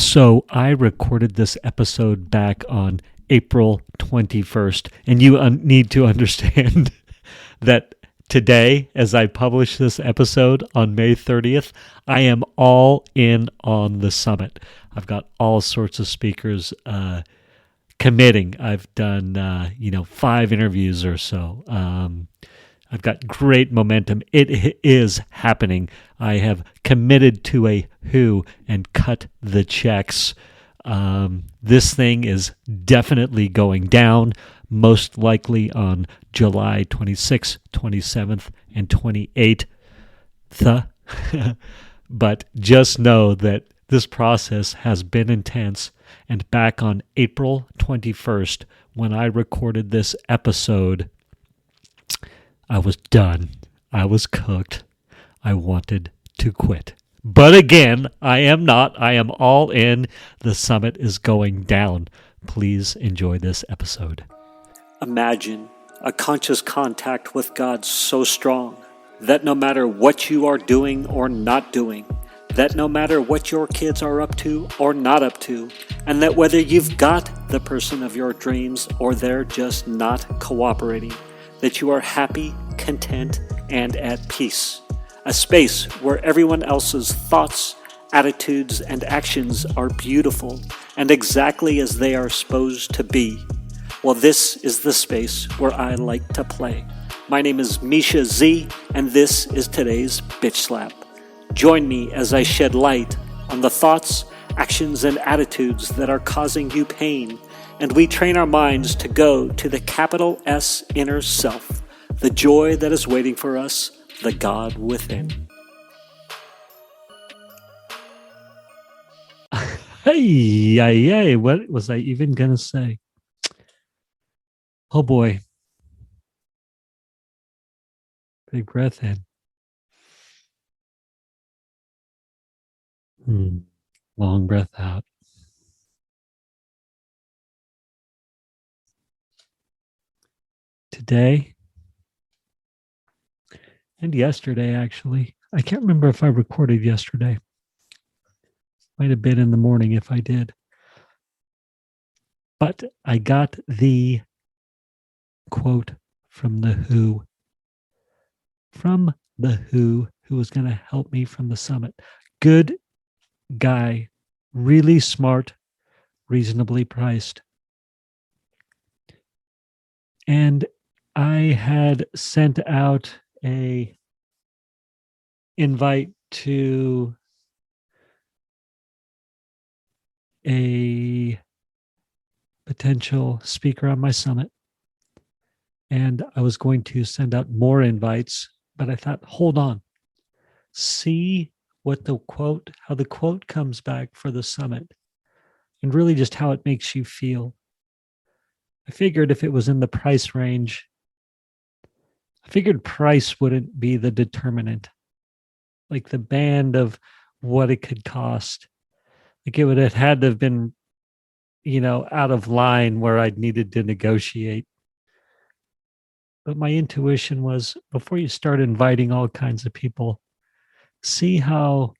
So I recorded this episode back on April 21st, and you need to understand that today, as I publish this episode on May 30th, I am all in on the summit. I've got all sorts of speakers committing. I've done, 5 interviews or so. I've got great momentum. It is happening. I have committed to a who and cut the checks. This thing is definitely going down, most likely on July 26th, 27th, and 28th. But just know that this process has been intense. And back on April 21st, when I recorded this episode, I was done. I was cooked. I wanted to quit. But again, I am not. I am all in. The summit is going down. Please enjoy this episode. Imagine a conscious contact with God so strong that no matter what you are doing or not doing, that no matter what your kids are up to or not up to, and that whether you've got the person of your dreams or they're just not cooperating, that you are happy, content, and at peace. A space where everyone else's thoughts, attitudes, and actions are beautiful and exactly as they are supposed to be. Well, this is the space where I like to play. My name is Misha Z, and this is today's Bitch Slap. Join me as I shed light on the thoughts, actions, and attitudes that are causing you pain, and we train our minds to go to the capital S inner self, the joy that is waiting for us, the God within. Hey, what was I even going to say? Oh boy. Big breath in. Long breath out. Today and yesterday, actually. I can't remember if I recorded yesterday. Might have been in the morning if I did. But I got the quote from the WHO. From the WHO was going to help me from the summit. Good guy, really smart, reasonably priced. And I had sent out a invite to a potential speaker on my summit. And I was going to send out more invites, but I thought, hold on, see what how the quote comes back for the summit and really just how it makes you feel. I figured if it was in the price range, I figured price wouldn't be the determinant, like the band of what it could cost. Like it would have had to have been, out of line where I'd needed to negotiate. But my intuition was, before you start inviting all kinds of people, see how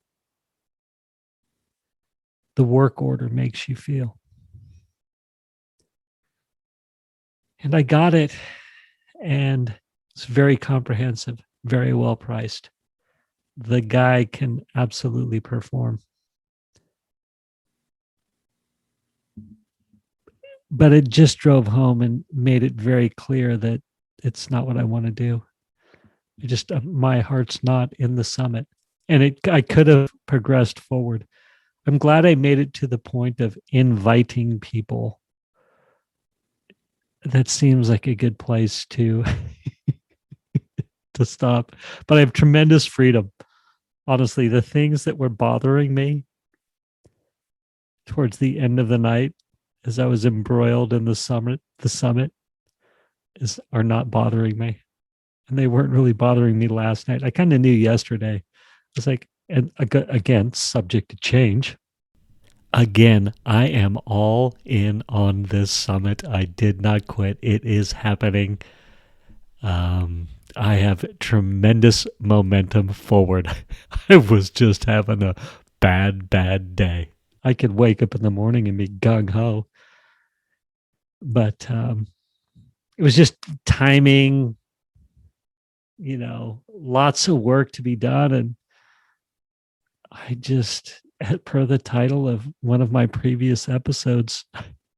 the work order makes you feel. And I got it, and it's very comprehensive, very well priced. The guy can absolutely perform. But it just drove home and made it very clear that it's not what I want to do. My heart's not in the summit. And I could have progressed forward. I'm glad I made it to the point of inviting people. That seems like a good place to to stop. But I have tremendous freedom. Honestly, the things that were bothering me towards the end of the night, as I was embroiled in the summit are not bothering me. And they weren't really bothering me last night. I kind of knew yesterday. I was like, and again, subject to change. Again, I am all in on this summit. I did not quit. It is happening. I have tremendous momentum forward. I was just having a bad day. I could wake up in the morning and be gung ho. But it was just timing, lots of work to be done. And I just, per the title of one of my previous episodes,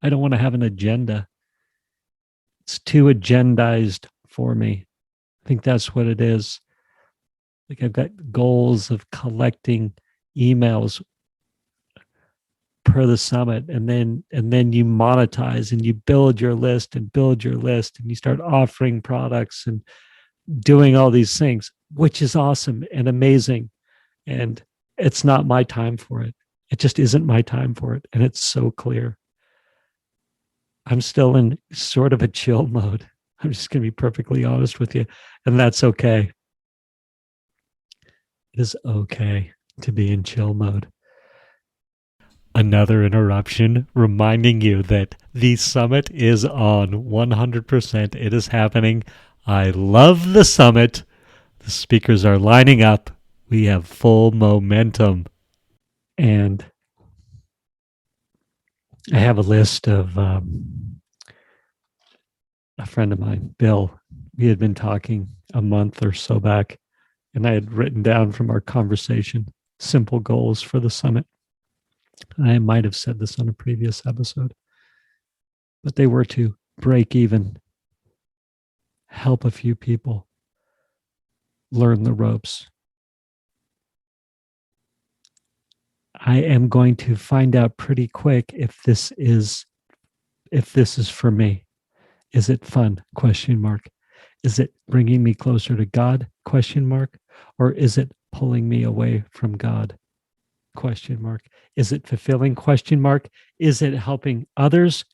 I don't want to have an agenda. It's too agendized for me. I think that's what it is. Like I've got goals of collecting emails per the summit, and then you monetize and you build your list and you start offering products and doing all these things, which is awesome and amazing. And it's not my time for it. It just isn't my time for it. And it's so clear. I'm still in sort of a chill mode. I'm just going to be perfectly honest with you. And that's okay. It is okay to be in chill mode. Another interruption reminding you that the summit is on 100%. It is happening. I love the summit. The speakers are lining up. We have full momentum. And I have a list of a friend of mine, Bill. We had been talking a month or so back, and I had written down from our conversation simple goals for the summit. I might have said this on a previous episode, but they were to break even, help a few people, learn the ropes. I am going to find out pretty quick if this is for me. Is it fun? ? Is it bringing me closer to God? ? Or is it pulling me away from God? ? Is it fulfilling ? Is it helping others ?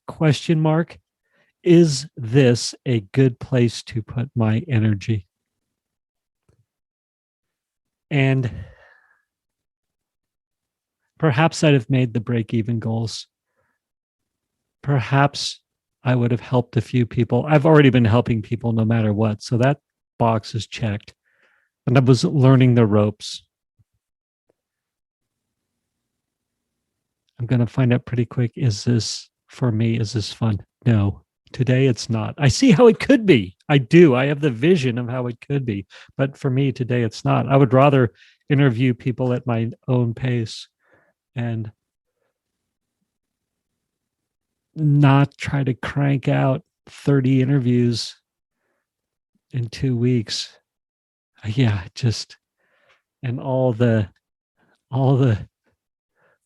Is this a good place to put my energy? And perhaps I'd have made the break-even goals. Perhaps I would have helped a few people. I've already been helping people no matter what. So that box is checked. And I was learning the ropes. I'm going to find out pretty quick. Is this for me? Is this fun? No, today it's not. I see how it could be. I do. I have the vision of how it could be. But for me today, it's not. I would rather interview people at my own pace and not try to crank out 30 interviews in 2 weeks. Yeah, just, and all the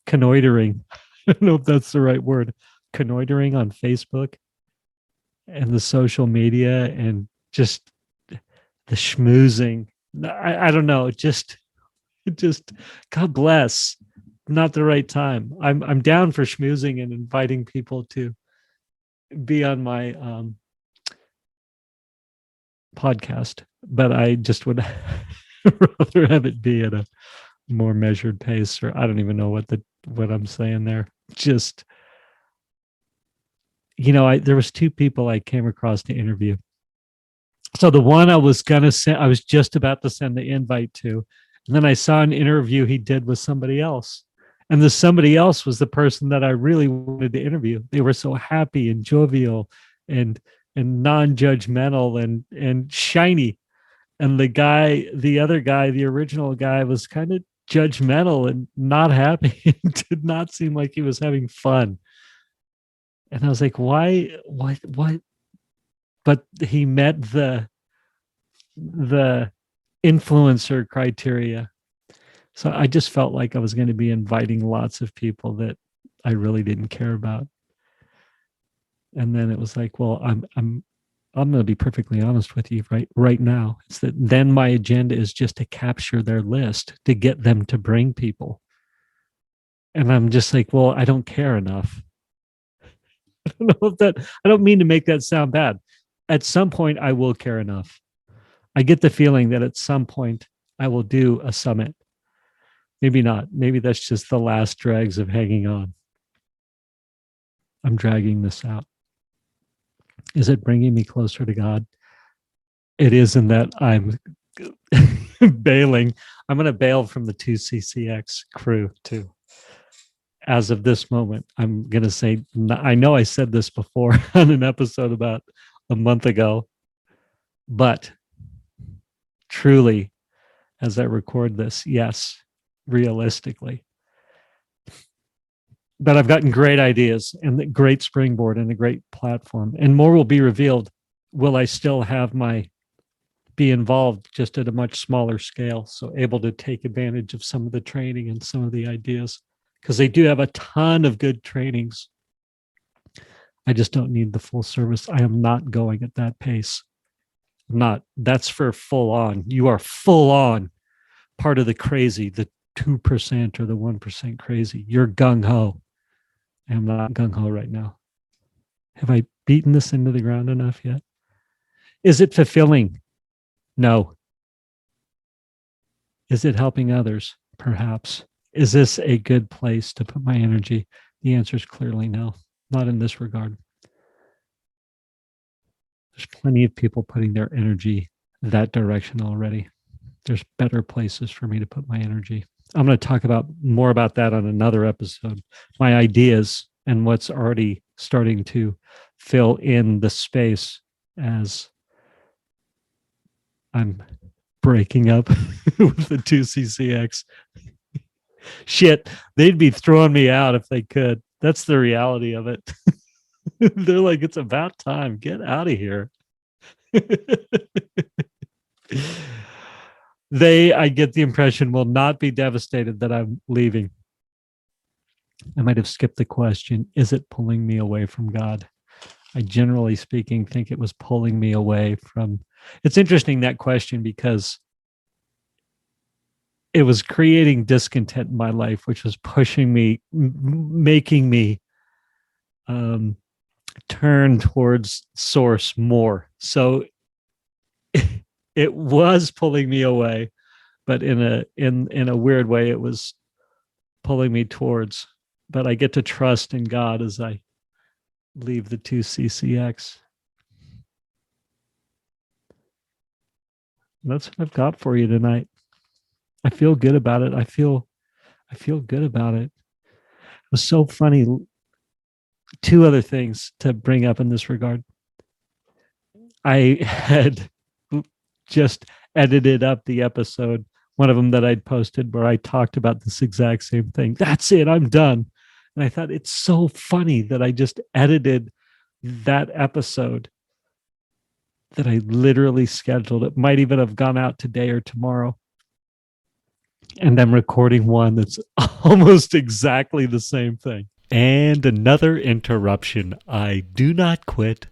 connoitering. I don't know if that's the right word. Connoitering on Facebook and the social media and just the schmoozing. I don't know. Just God bless. Not the right time. I'm down for schmoozing and inviting people to be on my podcast, but I just would rather have it be at a more measured pace, or I don't even know what I'm saying there. Just, there was 2 people I came across to interview. So the one I was just about to send the invite to, and then I saw an interview he did with somebody else. And the somebody else was the person that I really wanted to interview. They were so happy and jovial and non-judgmental and shiny. And the other guy, the original guy, was kind of judgmental and not happy. It did not seem like he was having fun. And I was like, why? What? But he met the influencer criteria. So I just felt like I was going to be inviting lots of people that I really didn't care about. And then it was like, well, I'm going to be perfectly honest with you right now. It's that then my agenda is just to capture their list, to get them to bring people. And I'm just like, well, I don't care enough. I don't mean to make that sound bad. At some point, I will care enough. I get the feeling that at some point I will do a summit. Maybe not. Maybe that's just the last dregs of hanging on. I'm dragging this out. Is it bringing me closer to God? It is, in that I'm bailing. I'm going to bail from the 2CCX crew too. as of this moment, I'm going to say, I know I said this before on an episode about a month ago, but truly, as I record this, yes, realistically. But I've gotten great ideas and a great springboard and a great platform, and more will be revealed. Will I still have be involved just at a much smaller scale, so able to take advantage of some of the training and some of the ideas, because they do have a ton of good trainings. I just don't need the full service. I am not going at that pace. I'm not. That's for full on. You are full on part of the crazy, the 2% or the 1% crazy. You're gung ho. I'm not gung ho right now. Have I beaten this into the ground enough yet? Is it fulfilling? No. Is it helping others? Perhaps. Is this a good place to put my energy? The answer is clearly no, not in this regard. There's plenty of people putting their energy that direction already. There's better places for me to put my energy. I'm going to talk about more about that on another episode. My ideas and what's already starting to fill in the space as I'm breaking up with the 2CCX. Shit, they'd be throwing me out if they could. That's the reality of it. They're like, it's about time. Get out of here. They, I get the impression, will not be devastated that I'm leaving. I might have skipped the question. Is it pulling me away from God? I generally speaking think it was pulling me away from. It's interesting, that question, because it was creating discontent in my life, which was pushing me, making me turn towards source more. So it was pulling me away, but in a weird way, it was pulling me towards. But I get to trust in God as I leave the 2CCX. That's what I've got for you tonight. I feel good about it. I feel good about it. It was so funny. Two other things to bring up in this regard. I had just edited up the episode, one of them that I'd posted, where I talked about this exact same thing. That's it. I'm done. And I thought, it's so funny that I just edited that episode, that I literally scheduled. It might even have gone out today or tomorrow. And I'm recording one that's almost exactly the same thing. And another interruption. I do not quit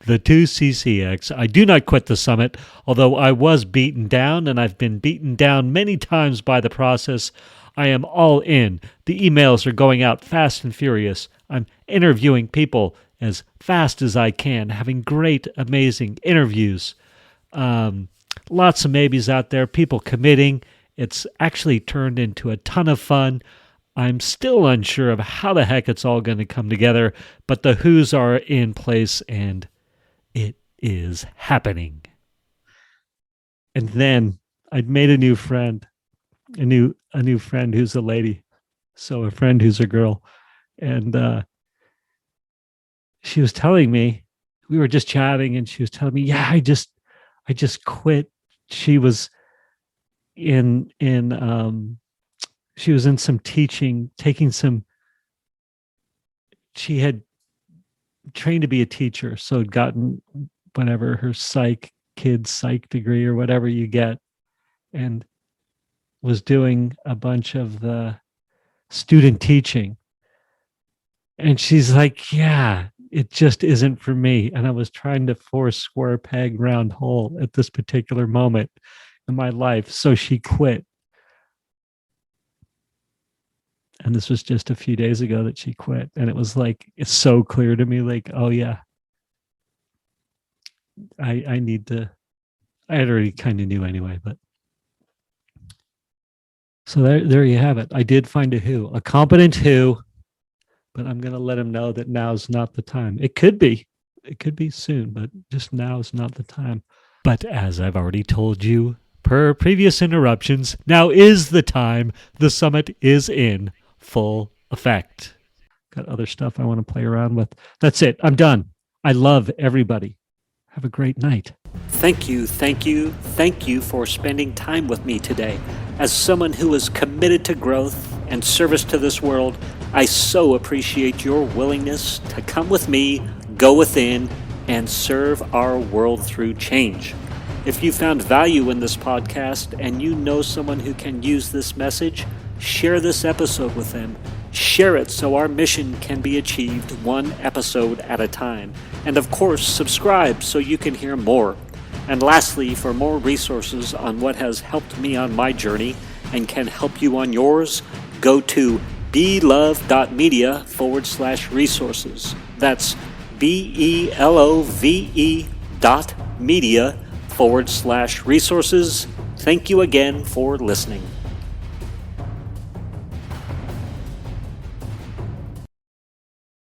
the 2CCX. I do not quit the summit, although I was beaten down, and I've been beaten down many times by the process. I am all in. The emails are going out fast and furious. I'm interviewing people as fast as I can, having great, amazing interviews. Lots of maybes out there, people committing. It's actually turned into a ton of fun. I'm still unsure of how the heck it's all going to come together, but the who's are in place, and it is happening. And then I'd made a new friend, a new friend who's a lady, so a friend who's a girl, and she was telling me, we were just chatting, and she was telling me, yeah, I just quit. She was she was in some teaching, she had trained to be a teacher, so had gotten whatever her kids psych degree or whatever you get, and was doing a bunch of the student teaching. And she's like, yeah, it just isn't for me. And I was trying to force square peg round hole at this particular moment in my life. So she quit. And this was just a few days ago that she quit. And it was like, it's so clear to me, like, oh yeah, I need to, I had already kind of knew anyway, but. So there you have it. I did find a competent who, but I'm going to let him know that now's not the time. It could be soon, but just now is not the time. But as I've already told you, per previous interruptions, now is the time. The summit is in full effect. Got other stuff I want to play around with. That's it. I'm done. I love everybody. Have a great night. Thank you for spending time with me today. As someone who is committed to growth and service to this world, I so appreciate your willingness to come with me, go within, and serve our world through change. If you found value in this podcast and you know someone who can use this message, share this episode with them. Share it so our mission can be achieved one episode at a time. And of course, subscribe so you can hear more. And lastly, for more resources on what has helped me on my journey and can help you on yours, go to belove.media/resources. That's BELOVE.media/resources. Thank you again for listening.